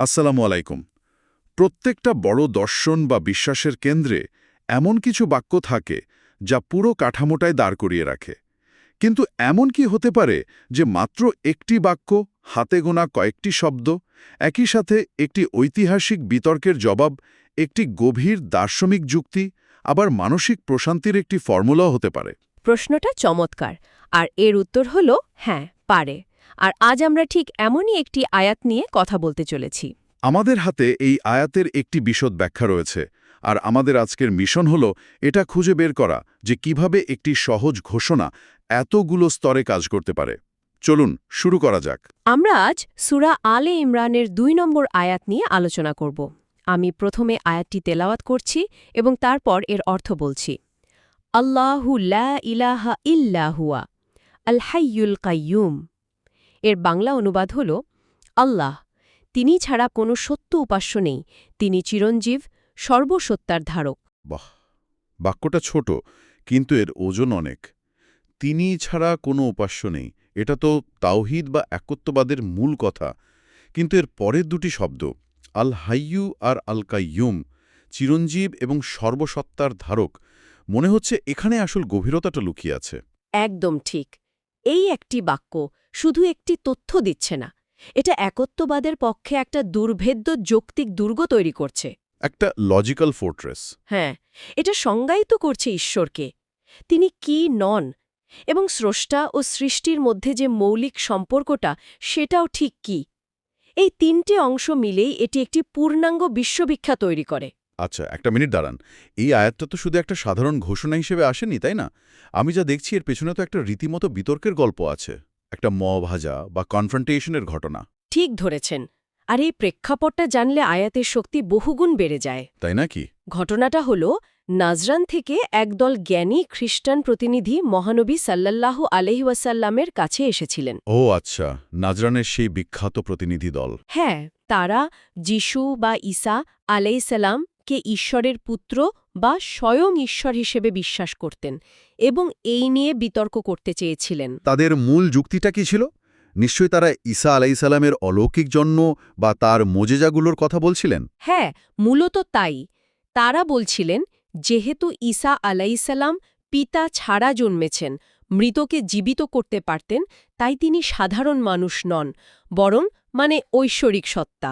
আসসালামু আলাইকুম। প্রত্যেকটা বড় দর্শন বা বিশ্বাসের কেন্দ্রে এমন কিছু বাক্য থাকে যা পুরো কাঠামোটায় দাঁড় করিয়ে রাখে। কিন্তু এমন কি হতে পারে যে মাত্র একটি বাক্য, হাতে গোনা কয়েকটি শব্দ, একই সাথে একটি ঐতিহাসিক বিতর্কের জবাব, একটি গভীর দার্শনিক যুক্তি, আবার মানসিক প্রশান্তির একটি ফর্মুলাও হতে পারে? প্রশ্নটা চমৎকার, আর এর উত্তর হল হ্যাঁ, পারে। আর আজ আমরা ঠিক এমনই একটি আয়াত নিয়ে কথা বলতে চলেছি। আমাদের হাতে এই আয়াতের একটি বিশদ ব্যাখ্যা রয়েছে, আর আমাদের আজকের মিশন হল এটা খুঁজে বের করা যে কিভাবে একটি সহজ ঘোষণা এতগুলো স্তরে কাজ করতে পারে। চলুন শুরু করা যাক। আমরা আজ সূরা আলে ইমরানের ২ নম্বর আয়াত নিয়ে আলোচনা করব। আমি প্রথমে আয়াতটি তেলাওয়াত করছি এবং তারপর এর অর্থ বলছি। আল্লাহু লা ইলাহা ইল্লা হুয়া আল হাইয়ুল কাইয়ুম। এর বাংলা অনুবাদ হল, আল্লাহ, তিনি ছাড়া কোনো সত্য উপাস্য নেই, তিনি চিরঞ্জীব, সর্বসত্তার ধারক। বাহ, বাক্যটা ছোট, কিন্তু এর ওজন অনেক। তিনি ছাড়া কোনো উপাস্য নেই, এটা তো তাওহীদ বা একত্ববাদের মূল কথা। কিন্তু এর পরের দুটি শব্দ, আল হাইয়ু আর আল কাইয়ুম, চিরঞ্জীব এবং সর্বসত্তার ধারক, মনে হচ্ছে এখানে আসল গভীরতাটা লুকিয়ে আছে। একদম ঠিক। এই একটি বাক্য শুধু একটি তথ্য দিচ্ছে না, এটা একত্ববাদের পক্ষে একটা দুর্ভেদ্য যৌক্তিক দুর্গ তৈরি করছে। একটা লজিক্যাল ফোর্ট্রেস। হ্যাঁ, এটা সংজ্ঞায়িত করছে ঈশ্বরকে, তিনি কি নন, এবং স্রষ্টা ও সৃষ্টির মধ্যে যে মৌলিক সম্পর্কটা সেটাও ঠিক কি। এই তিনটে অংশ মিলেই এটি একটি পূর্ণাঙ্গ বিশ্ববিখ্যা তৈরি করে। আচ্ছা, একটা মিনিট দাঁড়ান। এই আয়াতটা তো শুধু একটা সাধারণ ঘোষণা হিসেবে আসেনি, তাই না? আমি যা দেখছি এর পেছনে তো একটা রীতিমতো বিতর্কের গল্প আছে, একটা ভাজা বা কনফ্রন্টেশনের ঘটনা। ঠিক ধরেছেন। আর এই প্রেক্ষাপটটা জানলে আয়াতের শক্তি বহুগুণ বেড়ে যায়। তাই নাকি? ঘটনাটা হল, নাজরান থেকে একদল জ্ঞানী খ্রিস্টান প্রতিনিধি মহানবী সাল্লাল্লাহু আলাইহি ওয়াসাল্লামের কাছে এসেছিলেন। ও আচ্ছা, নাজরানের সেই বিখ্যাত প্রতিনিধি দল। হ্যাঁ, তারা যিশু বা ঈসা আলাইসাল্লামকে ঈশ্বরের পুত্র বা স্বয়ং ঈশ্বর হিসেবে বিশ্বাস করতেন এবং এই নিয়ে বিতর্ক করতে চেয়েছিলেন। তাদের মূল যুক্তিটা কি ছিল? নিশ্চয়ই তারা ঈসা আলাইসাল্লামের অলৌকিক জন্ম বা তার মোজেজাগুলোর কথা বলছিলেন। হ্যাঁ, মূলত তাই। তারা বলছিলেন, যেহেতু ঈসা আলাইসাল্লাম পিতা ছাড়া জন্মেছেন, মৃতকে জীবিত করতে পারতেন, তাই তিনি সাধারণ মানুষ নন, বরং ঐশ্বরিক সত্তা।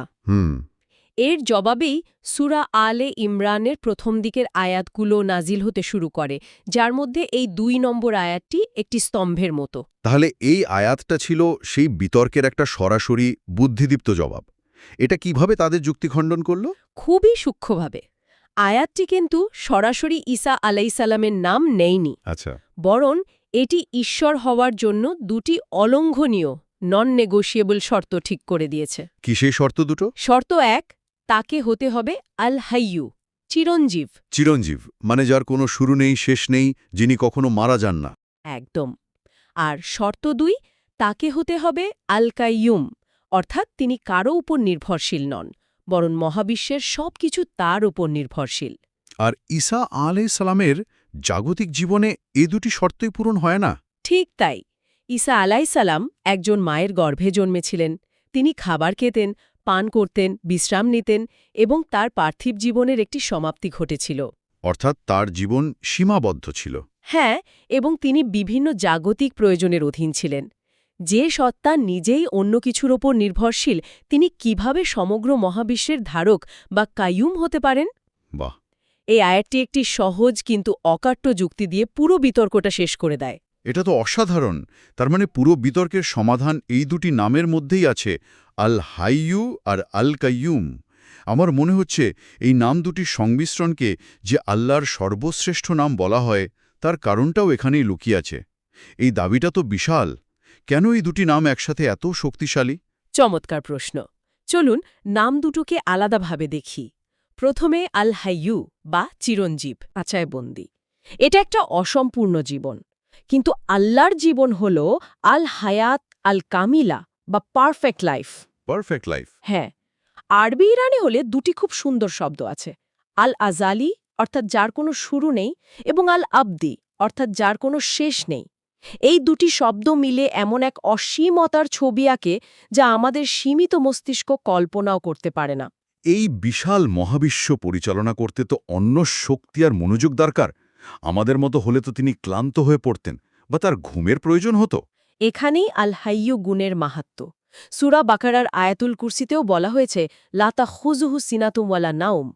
এর জবাবেই সূরা আলে ইমরানের প্রথম দিকের আয়াতগুলো নাজিল হতে শুরু করে, যার মধ্যে এই ২ নম্বর আয়াতটি একটি স্তম্ভের মতো। তাহলে এই আয়াতটা ছিল সেই বিতর্কের একটা সরাসরি বুদ্ধিদীপ্ত জবাব। এটা কিভাবে তাদের যুক্তি খণ্ডন করল? খুবই সূক্ষ্মভাবে। আয়াতটি কিন্তু সরাসরি ঈসা আলাইসাল্লামের নাম নেয়নি, আচ্ছা। বরং এটি ঈশ্বর হওয়ার জন্য ২টি অলঙ্ঘনীয় নন নেগোশিয়েবল শর্ত ঠিক করে দিয়েছে। কি সেই শর্ত দুটো? শর্ত ১, তাকে হতে হবে আল হাইয়ু, চিরঞ্জীব। চিরঞ্জীব, মানে যার কোনো শুরু নেই শেষ নেই, যিনি কখনো মারা যান না। একদম। আর শর্ত ২, তাকে হতে হবে আল কাইয়ুম, অর্থাৎ তিনি কারও উপর নির্ভরশীল নন, বরং মহাবিশ্বের সবকিছু তার উপর নির্ভরশীল। আর ঈসা আলাইসাল্লামের জাগতিক জীবনে এ দুটি শর্তই পূরণ হয় না। ঠিক তাই। ঈসা আলাইসাল্লাম একজন মায়ের গর্ভে জন্মেছিলেন। তিনি খাবার খেতেন, পান করতেন, বিশ্রাম নিতেন, এবং তার পার্থিব জীবনের একটি সমাপ্তি ঘটেছিল। অর্থাৎ তার জীবন সীমাবদ্ধ ছিল। হ্যাঁ, এবং তিনি বিভিন্ন জাগতিক প্রয়োজনের অধীন ছিলেন। যে সত্তা নিজেই অন্য কিছুর ওপর নির্ভরশীল, তিনি কিভাবে সমগ্র মহাবিশ্বের ধারক বা কাইয়ুম হতে পারেন? বাহ! এই আয়াতটি একটি সহজ কিন্তু অকাট্য যুক্তি দিয়ে পুরো বিতর্কটা শেষ করে দেয়। এটা তো অসাধারণ। তার মানে পুরো বিতর্কের সমাধান এই দুটি নামের মধ্যেই আছে, আল হাইয়ু আর আল কাইয়ুম। আমার মনে হচ্ছে এই নাম দুটির সংমিশ্রণকে যে আল্লাহর সর্বশ্রেষ্ঠ নাম বলা হয়, তার কারণটাও এখানেই লুকিয়ে আছে। এই দাবিটা তো বিশাল। কেন এই দুটি নাম একসাথে এত শক্তিশালী? চমৎকার প্রশ্ন। চলুন নাম দুটোকে আলাদাভাবে দেখি। প্রথমে আল হাইয়ু বা চিরঞ্জীব, আচায় বন্দি। এটা একটা অসম্পূর্ণ জীবন। কিন্তু আল্লাহর জীবন হল আল হায়াত আল কামিলা বা পারফেক্ট লাইফ। Perfect life. হ্যাঁ, আরবি ইরানে হলে দুটি খুব সুন্দর শব্দ আছে, আল আজালি অর্থাৎ যার কোনো শুরু নেই, এবং আল আবদি অর্থাৎ যার কোনো শেষ নেই। এই দুটি শব্দ মিলে এমন এক অসীমতার ছবি আঁকে যা আমাদের সীমিত মস্তিষ্ক কল্পনাও করতে পারে না। এই বিশাল মহাবিশ্ব পরিচালনা করতে তো অন্য শক্তি আর মনোযোগ দরকার। আমাদের মতো হলে তো তিনি ক্লান্ত হয়ে পড়তেন বা তার ঘুমের প্রয়োজন হতো। এখানেই আল হাইয়ু গুণের মাহাত্ম্য। সূরা বাকারার আয়াতুল কুরসিতেও বলা হয়েছে লাতা খুজুহু সিনাতুম ওয়ালা নাউম,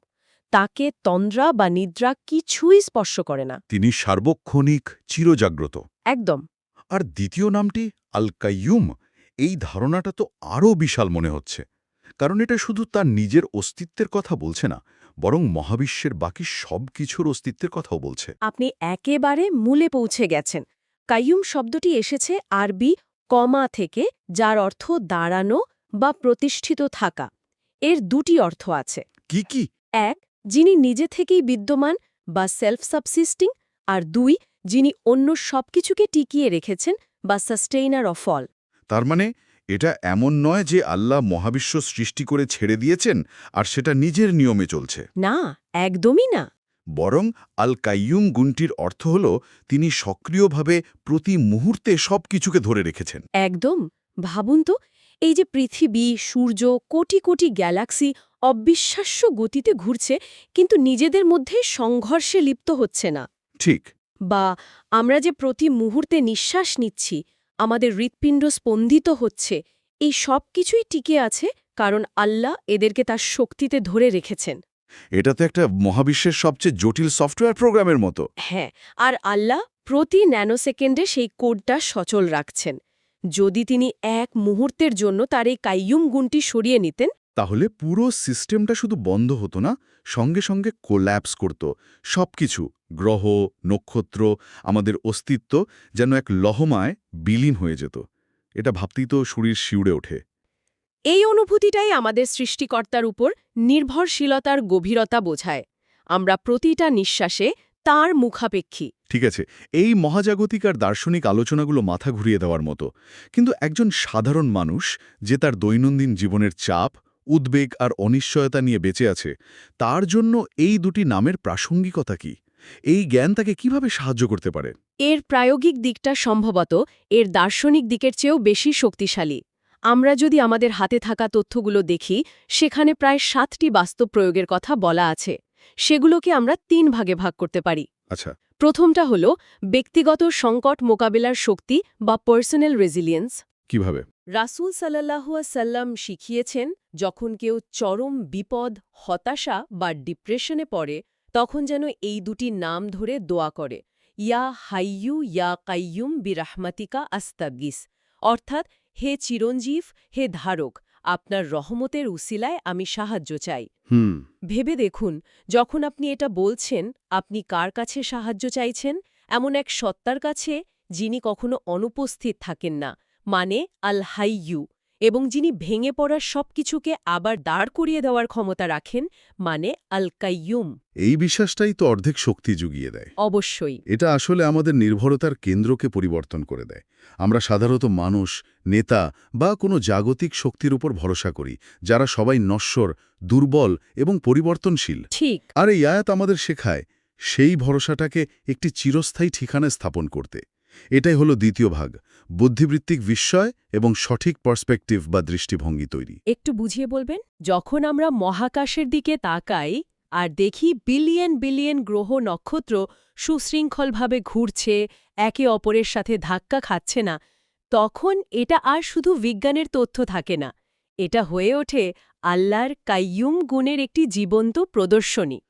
তাকে তন্দ্রা বা নিদ্রা কিছুই স্পর্শ করে না। তিনি সার্বক্ষণিক চিরজাগ্রত। একদম। আর দ্বিতীয় নামটি আল কাইয়ুম, এই ধারণাটা তো আরও বিশাল মনে হচ্ছে, কারণ এটা শুধু তার নিজের অস্তিত্বের কথা বলছে না, বরং মহাবিশ্বের বাকি সব কিছুর অস্তিত্বের কথাও বলছে। আপনি একেবারে মূলে পৌঁছে গেছেন। কাইয়ুম শব্দটি এসেছে আরবি কমা থেকে, যার অর্থ দাঁড়ানো বা প্রতিষ্ঠিত থাকা। এর দুটি অর্থ আছে। কি কি? এক, যিনি নিজে থেকেই বিদ্যমান বা সেলফ সাবসিস্টিং, আর দুই, যিনি অন্য সবকিছুকে টিকিয়ে রেখেছেন বা সাস্টেইনার অফ অল। তার মানে এটা এমন নয় যে আল্লাহ মহাবিশ্ব সৃষ্টি করে ছেড়ে দিয়েছেন আর সেটা নিজের নিয়মে চলছে। না, একদমই না। বরং আল কাইয়ুম গুণটির অর্থ হল তিনি সক্রিয়ভাবে প্রতি মুহূর্তে সবকিছুকে ধরে রেখেছেন। একদম। ভাবুন তো, এই যে পৃথিবী, সূর্য, কোটি কোটি গ্যালাক্সি অবিশ্বাস্য গতিতে ঘুরছে, কিন্তু নিজেদের মধ্যে সংঘর্ষে লিপ্ত হচ্ছে না। ঠিক। বা আমরা যে প্রতি মুহূর্তে নিঃশ্বাস নিচ্ছি, আমাদের হৃৎপিণ্ড স্পন্দিত হচ্ছে, এই সব কিছুই টিকে আছে কারণ আল্লাহ এদেরকে তার শক্তিতে ধরে রেখেছেন। এটা তো একটা মহাবিশ্বের সবচেয়ে জটিল সফটওয়্যার প্রোগ্রামের মতো। হ্যাঁ, আর আল্লাহ প্রতি ন্যানোসেকেন্ডে সেই কোডটা সচল রাখছেন। যদি তিনি এক মুহূর্তের জন্য তার এই কাইয়ুম গুণটি সরিয়ে নিতেন, তাহলে পুরো সিস্টেমটা শুধু বন্ধ হতো না, সঙ্গে সঙ্গে কোল্যাপস করত। সবকিছু, গ্রহ, নক্ষত্র, আমাদের অস্তিত্ব যেন এক লহমায় বিলীন হয়ে যেত। এটা ভাবতেই তো শরীর শিউরে ওঠে। এই অনুভূতিটাই আমাদের সৃষ্টিকর্তার উপর নির্ভরশীলতার গভীরতা বোঝায়। আমরা প্রতিটা নিঃশ্বাসে তাঁর মুখাপেক্ষী। ঠিক আছে, এই মহাজাগতিক আর দার্শনিক আলোচনাগুলো মাথা ঘুরিয়ে দেওয়ার মতো, কিন্তু একজন সাধারণ মানুষ যে তার দৈনন্দিন জীবনের চাপ, উদ্বেগ আর অনিশ্চয়তা নিয়ে বেঁচে আছে, তার জন্য এই দুটি নামের প্রাসঙ্গিকতা কি? এই জ্ঞান তাকে কিভাবে সাহায্য করতে পারে? এর প্রায়োগিক দিকটা সম্ভবত এর দার্শনিক দিকের চেয়েও বেশি শক্তিশালী। আমরা যদি আমাদের হাতে থাকা তথ্যগুলো দেখি, সেখানে প্রায় 7টি বাস্তব প্রয়োগের কথা বলা আছে। সেগুলোকে আমরা 3 ভাগে ভাগ করতে পারি। আচ্ছা। প্রথমটা হল ব্যক্তিগত সংকট মোকাবিলার শক্তি বা পার্সোনাল রেজিলিয়েন্স। কিভাবে? রাসূল সাল্লাল্লাহু আলাইহি ওয়াসাল্লাম শিখিয়েছেন, যখন কেউ চরম বিপদ, হতাশা বা ডিপ্রেশনে পড়ে, তখন যেন এই দুটি নাম ধরে দোয়া করে, ইয়া হাইয়ু ইয়া কাইয়ুম বিরাহমাতিকা আস্তাগিস, অর্থাৎ হে চিরঞ্জীব, হে ধারক, আপনার রহমতের উসিলায় আমি সাহায্য চাই। ভেবে দেখুন, যখন আপনি এটা বলছেন, আপনি কার কাছে সাহায্য চাইছেন? এমন এক সত্তার কাছে যিনি কখনো অনুপস্থিত থাকেন না, মানে আল হাইয়ু, এবং যিনি ভেঙে পড়া সবকিছুকে আবার দাঁড় করিয়ে দেওয়ার ক্ষমতা রাখেন, মানে আল কাইয়ুম। এই বিশ্বাসটাই তো অর্ধেক শক্তি জুগিয়ে দেয়। অবশ্যই। এটা আসলে আমাদের নির্ভরতার কেন্দ্রকে পরিবর্তন করে দেয়। আমরা সাধারণত মানুষ, নেতা বা কোনো জাগতিক শক্তির উপর ভরসা করি, যারা সবাই নশ্বর, দুর্বল এবং পরিবর্তনশীল। ঠিক। আর এই আয়াত আমাদের শেখায় সেই ভরসাটাকে একটি চিরস্থায়ী ঠিকানায় স্থাপন করতে। এটাই হলো দ্বিতীয় ভাগ, বুদ্ধিবৃত্তিক বিস্ময় এবং সঠিক পার্সপেক্টিভ বা দৃষ্টিভঙ্গি তৈরি। একটু বুঝিয়ে বলবেন? যখন আমরা মহাকাশের দিকে তাকাই আর দেখি বিলিয়ন বিলিয়ন গ্রহ নক্ষত্র সুশৃঙ্খলভাবে ঘুরছে, একে অপরের সাথে ধাক্কা খাচ্ছে না, তখন এটা আর শুধু বিজ্ঞানের তথ্য থাকে না, এটা হয়ে ওঠে আল্লাহর কাইয়ুম গুণের একটি জীবন্ত প্রদর্শনী।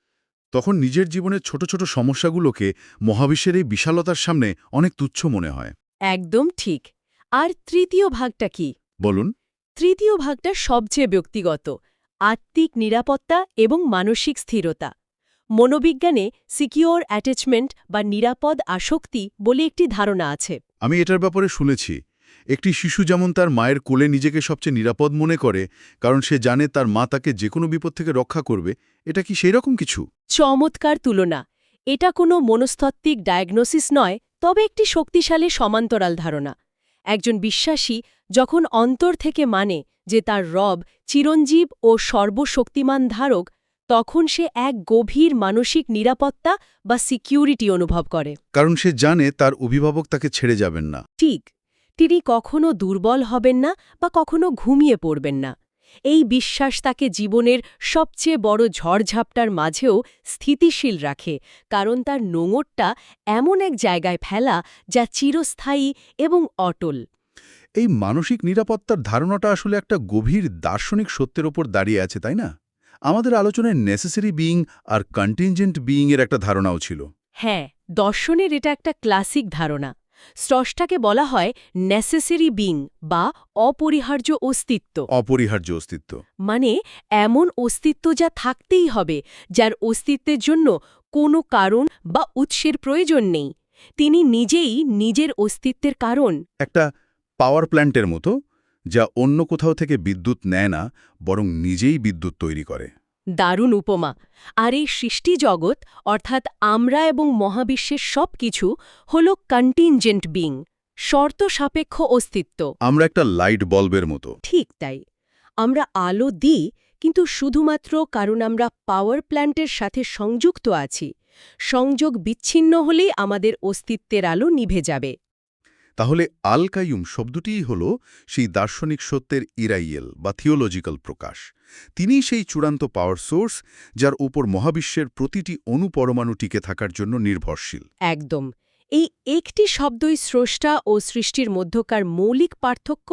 তখন নিজের জীবনের ছোট ছোট সমস্যাগুলোকে মহাবিশ্বের এই বিশালতার সামনে অনেক তুচ্ছ মনে হয়। একদম ঠিক। আর তৃতীয় ভাগটা কি? বলুন। তৃতীয় ভাগটা সবচেয়ে ব্যক্তিগত, আত্মিক নিরাপত্তা এবং মানসিক স্থিরতা। মনোবিজ্ঞানে সিকিওর অ্যাটাচমেন্ট বা নিরাপদ আসক্তি বলে একটি ধারণা আছে। আমি এটার ব্যাপারে শুনেছি। একটি শিশু যেমন তার মায়ের কোলে নিজেকে সবচেয়ে নিরাপদ মনে করে, কারণ সে জানে তার মা তাকে যে কোনো বিপদ থেকে রক্ষা করবে। এটা কি সেই রকম কিছু? চমৎকার তুলনা। এটা কোনো মনস্তাত্ত্বিক ডায়াগনোসিস নয়, তবে একটি শক্তিশালী সমান্তরাল ধারণা। একজন বিশ্বাসী যখন অন্তর থেকে মানে যে তার রব চিরঞ্জীব ও সর্বশক্তিমান ধারক, তখন সে এক গভীর মানসিক নিরাপত্তা বা সিকিউরিটি অনুভব করে। কারণ সে জানে তার অভিভাবক তাকে ছেড়ে যাবেন না। ঠিক, তিনি কখনো দুর্বল হবেন না বা কখনো ঘুমিয়ে পড়বেন না। এই বিশ্বাস তাকে জীবনের সবচেয়ে বড় ঝড়ঝাপটার মাঝেও স্থিতিশীল রাখে, কারণ তার নোঙরটা এমন এক জায়গায় ফেলা যা চিরস্থায়ী এবং অটল। এই মানসিক নিরাপত্তার ধারণাটা আসলে একটা গভীর দার্শনিক সত্যের ওপর দাঁড়িয়ে আছে, তাই না? আমাদের আলোচনায় নেসেসারি বিইং আর কন্টিনজেন্ট বিইং এর একটা ধারণাও ছিল। হ্যাঁ, দর্শনের এটা একটা ক্লাসিক ধারণা। স্রষ্টাকে বলা হয় নেসেসারি বিং বা অপরিহার্য অস্তিত্ব। অপরিহার্য অস্তিত্ব। মানে এমন অস্তিত্ব যা থাকতেই হবে, যার অস্তিত্বের জন্য কোনো কারণ বা উৎসের প্রয়োজন নেই। তিনি নিজেই নিজের অস্তিত্বের কারণ। একটা পাওয়ার প্ল্যান্টের মতো, যা অন্য কোথাও থেকে বিদ্যুৎ নেয় না, বরং নিজেই বিদ্যুৎ তৈরি করে। দারুণ উপমা। আর এই সৃষ্টিজগৎ, অর্থাৎ আমরা এবং মহাবিশ্বের সব কিছু হল কন্টিনজেন্ট বিং, শর্ত সাপেক্ষ অস্তিত্ব। আমরা একটা লাইট বাল্বের মতো। ঠিক তাই। আমরা আলো দিই, কিন্তু শুধুমাত্র কারণ আমরা পাওয়ার প্ল্যান্টের সাথে সংযুক্ত আছি। সংযোগ বিচ্ছিন্ন হলেই আমাদের অস্তিত্বের আলো নিভে যাবে। তাহলে আল কাইয়ুম শব্দটিই হল সেই দার্শনিক সত্যের ইরাইয়েল বা থিওলজিক্যাল প্রকাশ। তিনিই সেই চূড়ান্ত পাওয়ার সোর্স, যার উপর মহাবিশ্বের প্রতিটি অণুপরমাণু টিকে থাকার জন্য নির্ভরশীল। একদম। এই একটি শব্দই স্রষ্টা ও সৃষ্টির মধ্যকার মৌলিক পার্থক্য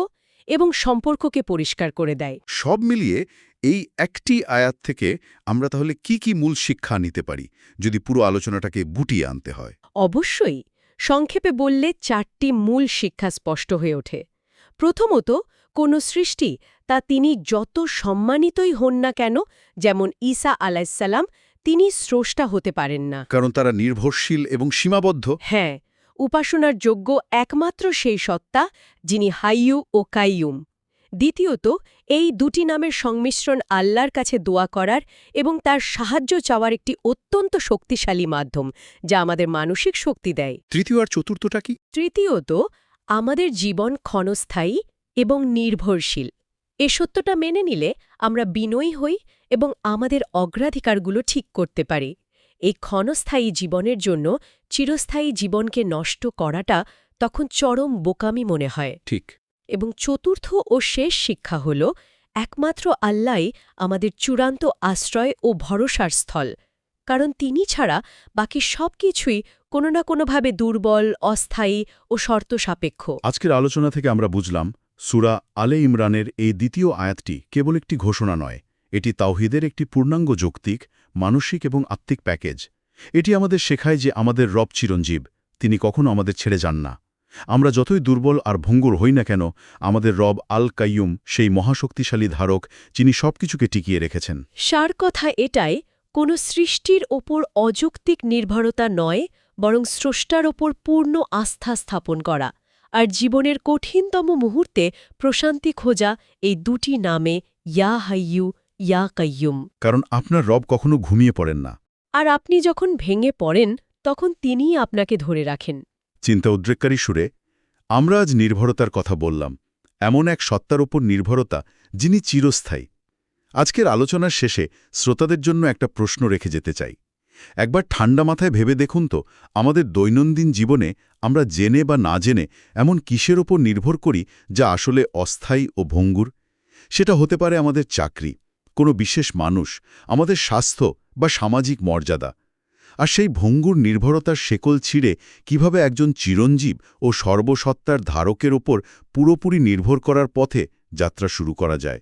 এবং সম্পর্ককে পরিষ্কার করে দেয়। সব মিলিয়ে এই একটি আয়াত থেকে আমরা তাহলে কি মূল শিক্ষা নিতে পারি, যদি পুরো আলোচনাটাকে বুটিয়ে আনতে হয়? অবশ্যই। সংক্ষেপে বললে 4টি মূল শিক্ষা স্পষ্ট হয়ে ওঠে। প্রথমত, কোনো সৃষ্টি, তা তিনি যত সম্মানিতই হন না কেন, যেমন ঈসা আলাইসাল্লাম, তিনি স্রষ্টা হতে পারেন না। কারণ তারা নির্ভরশীল এবং সীমাবদ্ধ। হ্যাঁ, উপাসনার যোগ্য একমাত্র সেই সত্তা, যিনি হাইয়ু ও কাইয়ুম। দ্বিতীয়ত, এই দুটি নামের সংমিশ্রণ আল্লাহর কাছে দোয়া করার এবং তার সাহায্য চাওয়ার একটি অত্যন্ত শক্তিশালী মাধ্যম, যা আমাদের মানসিক শক্তি দেয়। তৃতীয় আর চতুর্থটা কি? তৃতীয়ত, আমাদের জীবন ক্ষণস্থায়ী এবং নির্ভরশীল। এ সত্যটা মেনে নিলে আমরা বিনয়ী হই এবং আমাদের অগ্রাধিকারগুলো ঠিক করতে পারি। এই ক্ষণস্থায়ী জীবনের জন্য চিরস্থায়ী জীবনকে নষ্ট করাটা তখন চরম বোকামি মনে হয়। ঠিক। এবং চতুর্থ ও শেষ শিক্ষা হল, একমাত্র আল্লাহই আমাদের চূড়ান্ত আশ্রয় ও ভরসার স্থল, কারণ তিনি ছাড়া বাকি সব কিছুই কোনো না কোনোভাবে দুর্বল, অস্থায়ী ও শর্ত সাপেক্ষ। আজকের আলোচনা থেকে আমরা বুঝলাম, সূরা আলে ইমরানের এই দ্বিতীয় আয়াতটি কেবল একটি ঘোষণা নয়, এটি তাওহীদের একটি পূর্ণাঙ্গ যৌক্তিক, মানসিক এবং আত্মিক প্যাকেজ। এটি আমাদের শেখায় যে আমাদের রব চিরঞ্জীব, তিনি কখনো আমাদের ছেড়ে যান না। আমরা যতই দুর্বল আর ভঙ্গুর হই না কেন, আমাদের রব আল কাইয়ুম সেই মহাশক্তিশালী ধারক, যিনি সবকিছুকে টিকিয়ে রেখেছেন। সার কথা এটাই, কোনো সৃষ্টির ওপর অযৌক্তিক নির্ভরতা নয়, বরং স্রষ্টার ওপর পূর্ণ আস্থা স্থাপন করা, আর জীবনের কঠিনতম মুহূর্তে প্রশান্তি খোঁজা এই দুটি নামে, ইয়া হাইয়ু, ইয়া কাইয়ুম। কারণ আপনার রব কখনো ঘুমিয়ে পড়েন না। আর আপনি যখন ভেঙে পড়েন, তখন তিনিই আপনাকে ধরে রাখেন। চিন্তা উদ্রেককারী সুরে আমরা আজ নির্ভরতার কথা বললাম, এমন এক সত্তার ওপর নির্ভরতা যিনি চিরস্থায়ী। আজকের আলোচনার শেষে শ্রোতাদের জন্য একটা প্রশ্ন রেখে যেতে চাই। একবার ঠান্ডা মাথায় ভেবে দেখুন তো, আমাদের দৈনন্দিন জীবনে আমরা জেনে বা না জেনে এমন কিসের ওপর নির্ভর করি যা আসলে অস্থায়ী ও ভঙ্গুর? সেটা হতে পারে আমাদের চাকরি, কোনো বিশেষ মানুষ, আমাদের স্বাস্থ্য বা সামাজিক মর্যাদা। আর সেই ভঙ্গুর নির্ভরতার শেকল ছিঁড়ে কিভাবে একজন চিরঞ্জীব ও সর্বসত্তার ধারকের ওপর পুরোপুরি নির্ভর করার পথে যাত্রা শুরু করা যায়।